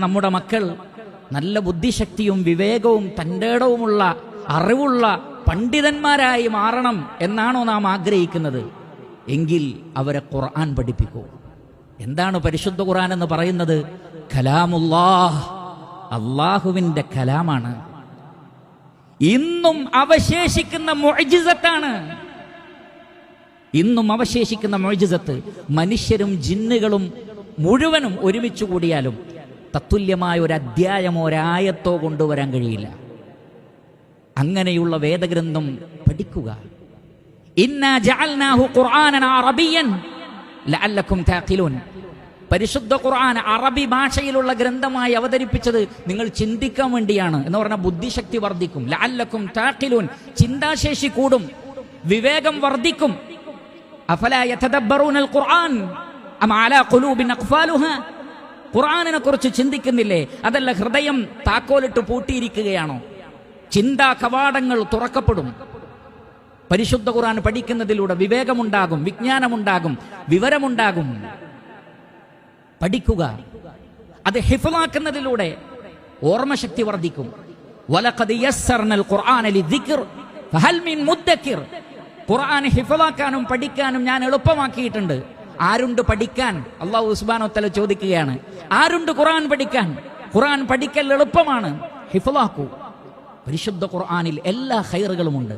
നമ്മുടെ മക്കൾ നല്ല ബുദ്ധിശക്തിയും വിവേകവും തൻ്റെടവുമുള്ള അറിവുള്ള പണ്ഡിതന്മാരായി മാറണം എന്നാണോ നാം ആഗ്രഹിക്കുന്നത്? എങ്കിൽ അവരെ ഖുർആൻ പഠിപ്പിക്കൂ. എന്താണ് പരിശുദ്ധ ഖുർആൻ എന്ന് പറയുന്നത്? കലാമുല്ലാഹ്, അള്ളാഹുവിൻ്റെ കലാമാണ്. ഇന്നും അവശേഷിക്കുന്ന മുഅ്ജിസത്താണ്. ഇന്നും അവശേഷിക്കുന്ന മുഅ്ജിസത്ത് മനുഷ്യരും ജിന്നുകളും മുഴുവനും ഒരുമിച്ച് കൂടിയാലും തത്തുല്യമായ ഒരു അധ്യായമോ ഒരായത്തോ കൊണ്ടുവരാൻ കഴിയില്ല. അങ്ങനെയുള്ള വേദഗ്രന്ഥം പഠിക്കുക. ഇന്നാ ജഅൽനാഹു ഖുർആനൻ അറബിയ്യൻ ലഅല്ലക്കും തഅഖിലൂൻ. പരിശുദ്ധ ഖുർആൻ അറബി ഭാഷയിലുള്ള ഗ്രന്ഥമായി അവതരിപ്പിച്ചത് നിങ്ങൾ ചിന്തിക്കാൻ വേണ്ടിയാണ് എന്ന് പറഞ്ഞാൽ ബുദ്ധിശക്തി വർദ്ധിക്കും. ലഅല്ലക്കും തഅഖിലൂൻ, ചിന്താശേഷി കൂടും, വിവേകം വർദ്ധിക്കും. അഫലാ യതദബ്ബറൂനൽ ഖുർആൻ അം അലാ ഖുലൂബിൻ അഖ്ഫാലുഹാ. ഖുർആനിനെ കുറിച്ച് ചിന്തിക്കുന്നില്ലേ? അതല്ല ഹൃദയം താക്കോലിട്ട് പൂട്ടിയിരിക്കുകയാണോ? ചിന്താ കവാടങ്ങൾ തുറക്കപ്പെടും. പരിശുദ്ധ ഖുർആൻ പഠിക്കുന്നതിലൂടെ വിവേകമുണ്ടാകും, വിജ്ഞാനമുണ്ടാകും, വിവരമുണ്ടാകും. പഠിക്കുക. അത് ഹിഫ്ളാക്കുന്നതിലൂടെ ഓർമ്മശക്തി വർദ്ധിക്കും. വലഖദ് യസ്സർനൽ ഖുർആന ലിദ്ദിക്ർ ഫഹൽ മിൻ മുദ്ദക്കിർ. ഖുർആൻ ഹിഫ്ളാക്കാനും പഠിക്കാനും ഞാൻ എളുപ്പമാക്കിയിട്ടുണ്ട്. ആരുണ്ട് പഠിക്കാൻ? അല്ലാഹു സുബ്ഹാനഹു വ തആല ചോദിക്കുകയാണ്. ആരുണ്ട് ഖുർആൻ പഠിക്കാൻ? ഖുർആൻ പഠിക്കൽ എളുപ്പമാണ്. ഹിഫ്ളാക്കൂ. പരിശുദ്ധ ഖുർആനിൽ എല്ലാ ഖൈറുകളുമുണ്ട്.